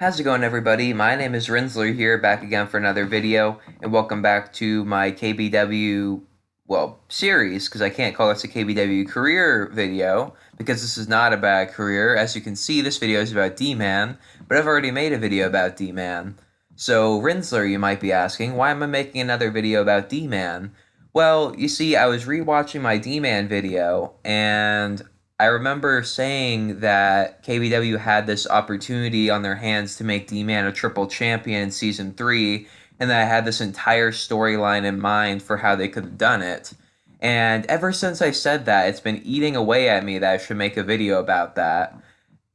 How's it going, everybody? My name is Rinzler here, back again for another video, and welcome back to my KBW, series, because I can't call this a KBW career video, because this is not about career. As you can see, this video is about D-Man, but I've already made a video about D-Man. So, Rinzler, you might be asking, why am I making another video about D-Man? Well, you see, I was rewatching my D-Man video, and I remember saying that KBW had this opportunity on their hands to make D-Man a triple champion in Season 3, and that I had this entire storyline in mind for how they could have done it. And ever since I said that, it's been eating away at me that I should make a video about that.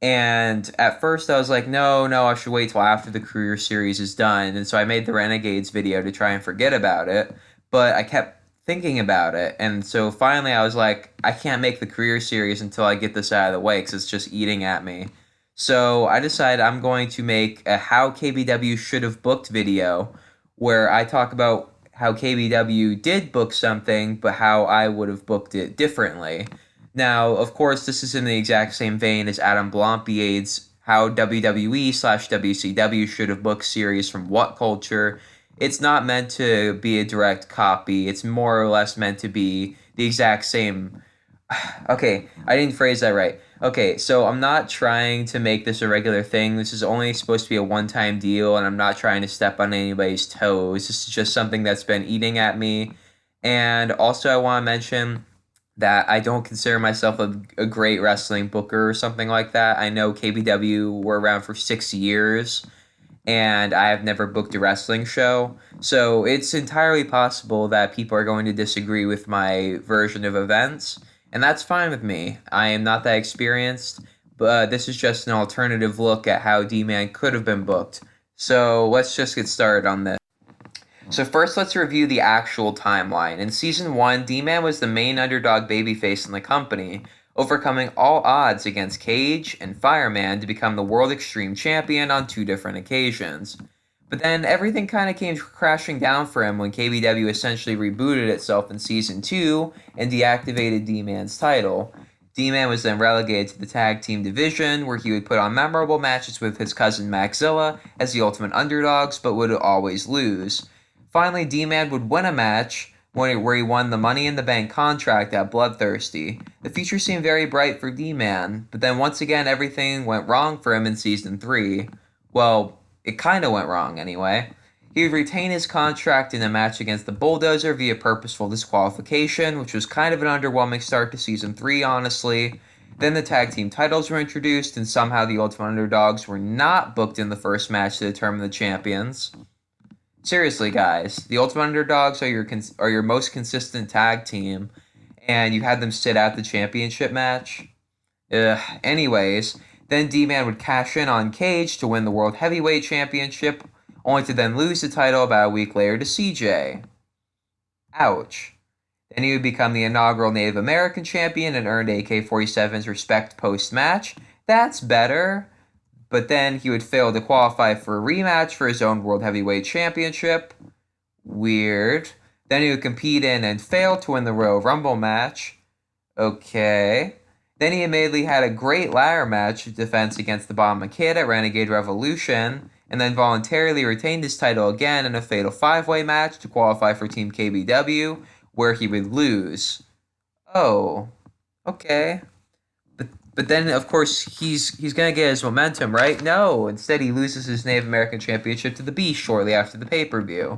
And at first I was like, no, I should wait till after the career series is done. And so I made the Renegades video to try and forget about it. But I kept thinking about it. And so finally I was like, I can't make the career series until I get this out of the way because it's just eating at me. So I decided I'm going to make a How KBW Should Have Booked video where I talk about how KBW did book something, but how I would have booked it differently. Now, of course, this is in the exact same vein as Adam Blampied's How WWE/WCW Should Have Booked series from What Culture. It's not meant to be a direct copy. It's more or less meant to be the exact same. Okay, I didn't phrase that right. Okay, so I'm not trying to make this a regular thing. This is only supposed to be a one-time deal, and I'm not trying to step on anybody's toes. This is just something that's been eating at me. And also, I want to mention that I don't consider myself a great wrestling booker or something like that. I know KBW were around for 6 years, and I have never booked a wrestling show. So it's entirely possible that people are going to disagree with my version of events, and that's fine with me. I am not that experienced, but this is just an alternative look at how D-Man could have been booked. So let's just get started on this. So first, let's review the actual timeline. In Season 1, D-Man was the main underdog babyface in the company, overcoming all odds against Cage and Fireman to become the World Extreme Champion on 2 different occasions. But then everything kind of came crashing down for him when KBW essentially rebooted itself in Season 2 and deactivated D-Man's title. D-Man was then relegated to the tag team division, where he would put on memorable matches with his cousin Maxilla as the ultimate underdogs, but would always lose. Finally, D-Man would win a match where he won the Money in the Bank contract at Bloodthirsty. The future seemed very bright for D-Man, but then once again everything went wrong for him in Season 3. Well, it kinda went wrong anyway. He would retain his contract in a match against the Bulldozer via purposeful disqualification, which was kind of an underwhelming start to Season 3, honestly. Then the tag team titles were introduced, and somehow the Ultimate Underdogs were not booked in the first match to determine the champions. Seriously, guys, the Ultimate Underdogs are your most consistent tag team, and you had them sit out the championship match? Anyways, then D-Man would cash in on Cage to win the World Heavyweight Championship, only to then lose the title about a week later to CJ. Ouch. Then he would become the inaugural Native American champion and earned AK-47's respect post-match. That's better. But then he would fail to qualify for a rematch for his own World Heavyweight Championship. Weird. Then he would compete in and fail to win the Royal Rumble match. Okay. Then he immediately had a great ladder match defense against the Bomb Kid at Renegade Revolution, and then voluntarily retained his title again in a fatal 5-way match to qualify for Team KBW, where he would lose. Oh. Okay. But then, of course, he's going to get his momentum, right? No, instead he loses his Native American Championship to the Beast shortly after the pay-per-view.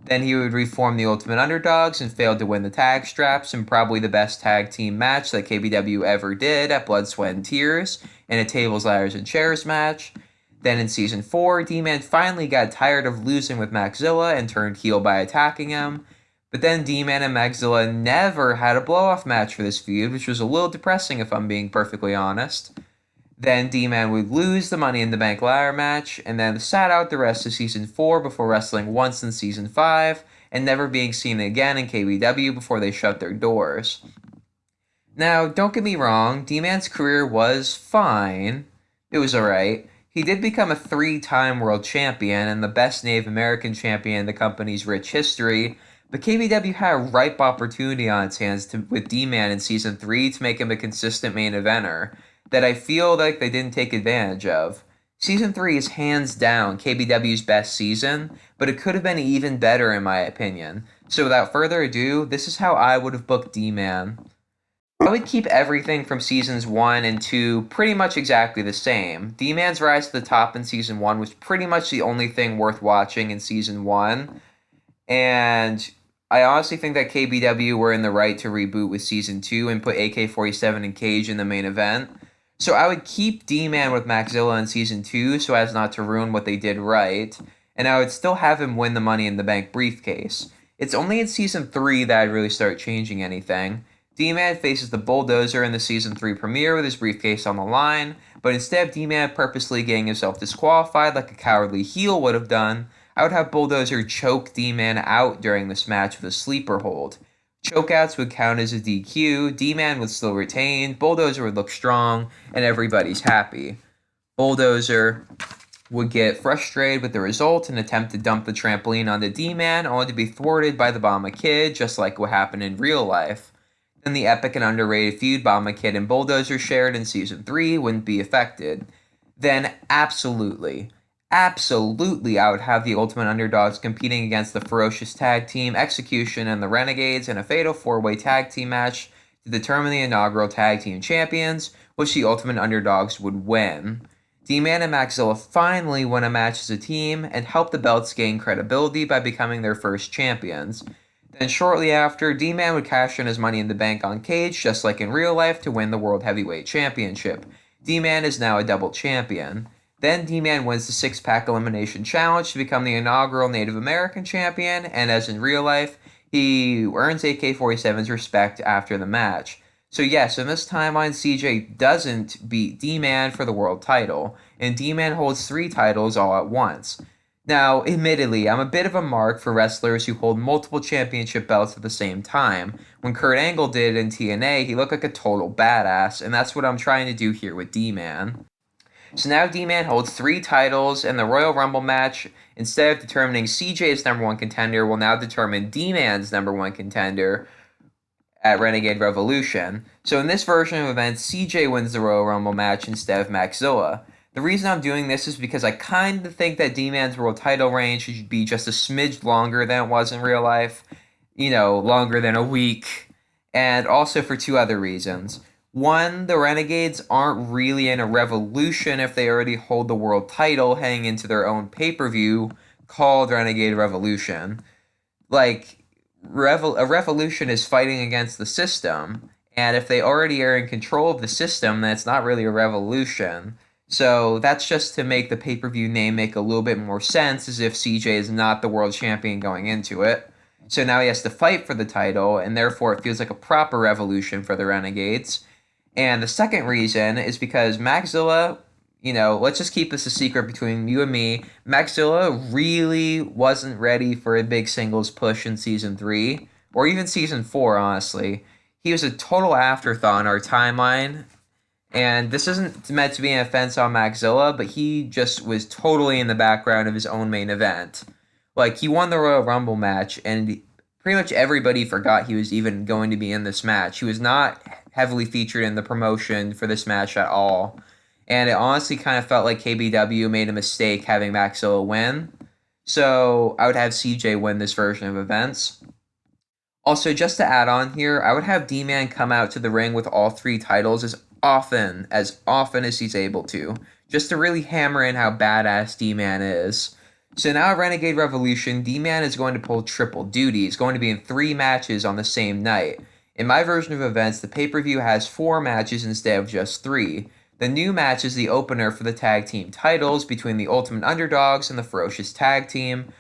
Then he would reform the Ultimate Underdogs and failed to win the tag straps in probably the best tag team match that KBW ever did at Blood, Sweat, and Tears in a Tables, Ladders, and Chairs match. Then in Season 4, D-Man finally got tired of losing with Maxilla and turned heel by attacking him. But then D-Man and Maxilla never had a blow-off match for this feud, which was a little depressing if I'm being perfectly honest. Then D-Man would lose the Money in the Bank ladder match, and then sat out the rest of Season 4 before wrestling once in Season 5, and never being seen again in KBW before they shut their doors. Now, don't get me wrong, D-Man's career was fine. It was alright. He did become a 3-time world champion and the best Native American champion in the company's rich history, but KBW had a ripe opportunity on its hands with D-Man in Season 3 to make him a consistent main eventer that I feel like they didn't take advantage of. Season 3 is hands down KBW's best season, but it could have been even better in my opinion. So without further ado, this is how I would have booked D-Man. I would keep everything from seasons 1 and 2 pretty much exactly the same. D-Man's rise to the top in season 1 was pretty much the only thing worth watching in season 1, and I honestly think that KBW were in the right to reboot with season 2 and put AK-47 and Cage in the main event. So I would keep D-Man with Maxilla in season 2 so as not to ruin what they did right, and I would still have him win the Money in the Bank briefcase. It's only in season 3 that I'd really start changing anything. D-Man faces the Bulldozer in the season 3 premiere with his briefcase on the line, but instead of D-Man purposely getting himself disqualified like a cowardly heel would have done, I would have Bulldozer choke D-Man out during this match with a sleeper hold. Chokeouts would count as a DQ, D-Man would still retain, Bulldozer would look strong, and everybody's happy. Bulldozer would get frustrated with the result and attempt to dump the trampoline onto D-Man, only to be thwarted by the Bomba Kid, just like what happened in real life. Then the epic and underrated feud Bomba Kid and Bulldozer shared in season 3 wouldn't be affected. Then absolutely, I would have the Ultimate Underdogs competing against the Ferocious Tag Team, Execution, and the Renegades in a fatal 4-way tag team match to determine the inaugural tag team champions, which the Ultimate Underdogs would win. D-Man and Maxilla finally win a match as a team and help the belts gain credibility by becoming their first champions. Then shortly after, D-Man would cash in his Money in the Bank on Cage, just like in real life, to win the World Heavyweight Championship. D-Man is now a double champion. Then D-Man wins the 6-pack elimination challenge to become the inaugural Native American champion, and as in real life, he earns AK-47's respect after the match. So yes, in this timeline, CJ doesn't beat D-Man for the world title, and D-Man holds 3 titles all at once. Now, admittedly, I'm a bit of a mark for wrestlers who hold multiple championship belts at the same time. When Kurt Angle did it in TNA, he looked like a total badass, and that's what I'm trying to do here with D-Man. So now D-Man holds 3 titles, and the Royal Rumble match, instead of determining CJ's number 1 contender, will now determine D-Man's number 1 contender at Renegade Revolution. So in this version of events, CJ wins the Royal Rumble match instead of Maxilla. The reason I'm doing this is because I kind of think that D-Man's world title reign should be just a smidge longer than it was in real life. Longer than a week. And also for 2 other reasons. One, the Renegades aren't really in a revolution if they already hold the world title heading into their own pay-per-view called Renegade Revolution. A revolution is fighting against the system, and if they already are in control of the system, then it's not really a revolution. So that's just to make the pay-per-view name make a little bit more sense, as if CJ is not the world champion going into it. So now he has to fight for the title, and therefore it feels like a proper revolution for the Renegades. And the second reason is because Maxilla, let's just keep this a secret between you and me. Maxilla really wasn't ready for a big singles push in Season 3, or even Season 4, honestly. He was a total afterthought in our timeline, and this isn't meant to be an offense on Maxilla, but he just was totally in the background of his own main event. He won the Royal Rumble match, and pretty much everybody forgot he was even going to be in this match. He was not heavily featured in the promotion for this match at all. And it honestly kind of felt like KBW made a mistake having Maxilla win. So I would have CJ win this version of events. Also, just to add on here, I would have D-Man come out to the ring with all 3 titles as often as he's able to, just to really hammer in how badass D-Man is. So now at Renegade Revolution, D-Man is going to pull triple duty. He's going to be in 3 matches on the same night. In my version of events, the pay-per-view has 4 matches instead of just 3. The new match is the opener for the tag team titles between the Ultimate Underdogs and the Ferocious Tag Team.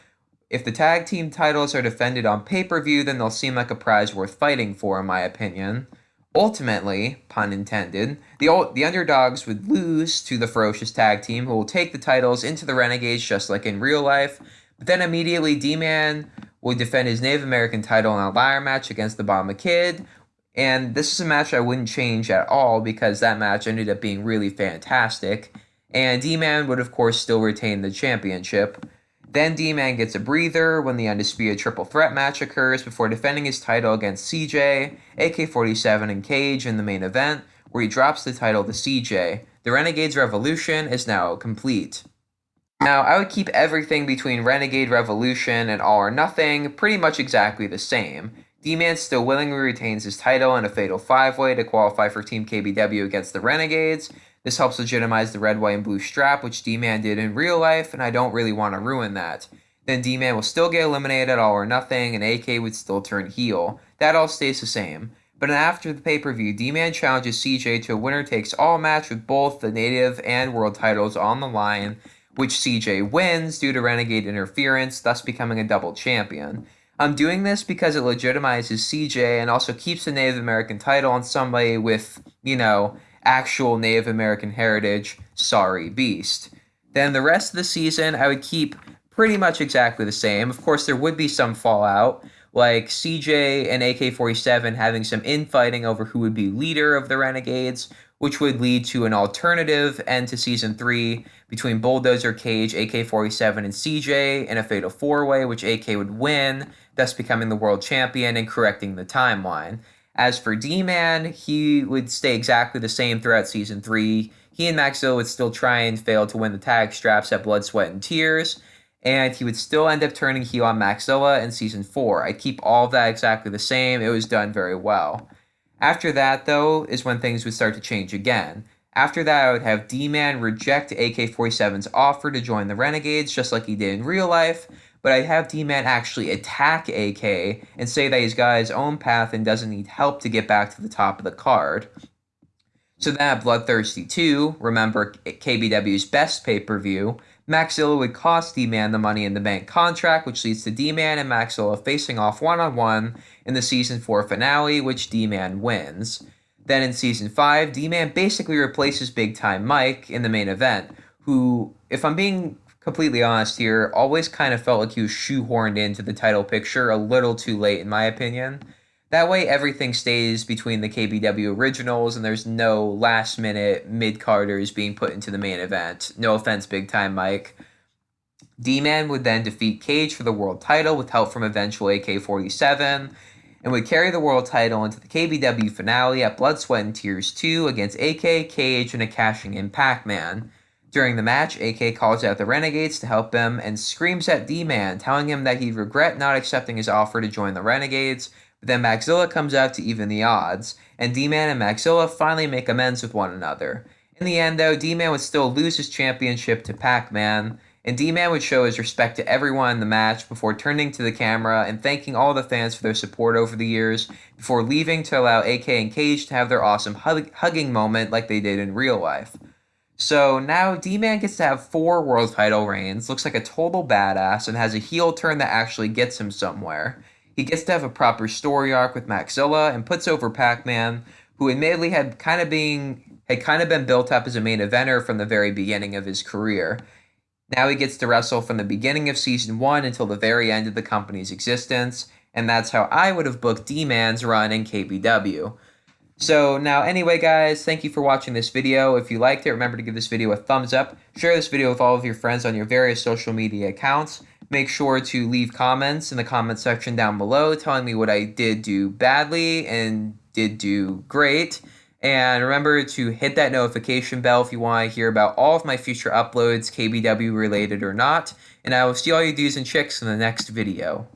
If the tag team titles are defended on pay-per-view, then they'll seem like a prize worth fighting for, in my opinion. Ultimately, pun intended, the Underdogs would lose to the Ferocious Tag Team, who will take the titles into the Renegades just like in real life, but then immediately D-Man would defend his Native American title in a ladder match against the Bomba Kid, and this is a match I wouldn't change at all because that match ended up being really fantastic, and D-Man would of course still retain the championship. Then D-Man gets a breather when the Undisputed Triple Threat match occurs before defending his title against CJ, AK-47, and Cage in the main event, where he drops the title to CJ. The Renegades Revolution is now complete. Now, I would keep everything between Renegade Revolution and All or Nothing pretty much exactly the same. D-Man still willingly retains his title in a fatal 5-way to qualify for Team KBW against the Renegades. This helps legitimize the red, white, and blue strap, which D-Man did in real life, and I don't really want to ruin that. Then D-Man will still get eliminated at All or Nothing, and AK would still turn heel. That all stays the same. But after the pay-per-view, D-Man challenges CJ to a winner-takes-all match with both the Native and World titles on the line, which CJ wins due to Renegade interference, thus becoming a double champion. I'm doing this because it legitimizes CJ and also keeps the Native American title on somebody with, actual Native American heritage. Sorry, Beast. Then the rest of the season, I would keep pretty much exactly the same. Of course, there would be some fallout, like CJ and AK-47 having some infighting over who would be leader of the Renegades, which would lead to an alternative end to Season 3 between Bulldozer Cage, AK-47, and CJ in a fatal 4-way, which AK would win, thus becoming the world champion and correcting the timeline. As for D-Man, he would stay exactly the same throughout Season 3. He and Maxilla would still try and fail to win the tag straps at Blood, Sweat, and Tears, and he would still end up turning heel on Maxilla in Season 4. I'd keep all of that exactly the same. It was done very well. After that, though, is when things would start to change again. After that, I would have D-Man reject AK-47's offer to join the Renegades, just like he did in real life, but I'd have D-Man actually attack AK and say that he's got his own path and doesn't need help to get back to the top of the card. So then at Bloodthirsty 2, remember KBW's best pay-per-view, Maxilla would cost D-Man the Money in the Bank contract, which leads to D-Man and Maxilla facing off one-on-one in the Season 4 finale, which D-Man wins. Then in Season 5, D-Man basically replaces Big Time Mike in the main event, who, if I'm being completely honest here, always kind of felt like he was shoehorned into the title picture a little too late in my opinion. That way everything stays between the KBW originals and there's no last-minute mid-carders being put into the main event. No offense, Big Time Mike. D-Man would then defeat Cage for the world title with help from eventual AK-47, and would carry the world title into the KBW finale at Blood, Sweat, and Tears 2 against AK, Cage, and a cashing-in Pac-Man. During the match, AK calls out the Renegades to help him and screams at D-Man, telling him that he'd regret not accepting his offer to join the Renegades, but then Maxilla comes out to even the odds, and D-Man and Maxilla finally make amends with one another. In the end, though, D-Man would still lose his championship to Pac-Man, and D-Man would show his respect to everyone in the match before turning to the camera and thanking all the fans for their support over the years, before leaving to allow AK and Cage to have their awesome hugging moment like they did in real life. So now D-Man gets to have 4 world title reigns, looks like a total badass, and has a heel turn that actually gets him somewhere. He gets to have a proper story arc with Maxilla and puts over Pac-Man, who admittedly had kind of been built up as a main eventer from the very beginning of his career. Now he gets to wrestle from the beginning of Season 1 until the very end of the company's existence, and that's how I would have booked D-Man's run in KBW. So now anyway guys, thank you for watching this video. If you liked it, remember to give this video a thumbs up, share this video with all of your friends on your various social media accounts. Make sure to leave comments in the comment section down below telling me what I did do badly and did do great. And remember to hit that notification bell if you want to hear about all of my future uploads, KBW related or not. And I will see all you dudes and chicks in the next video.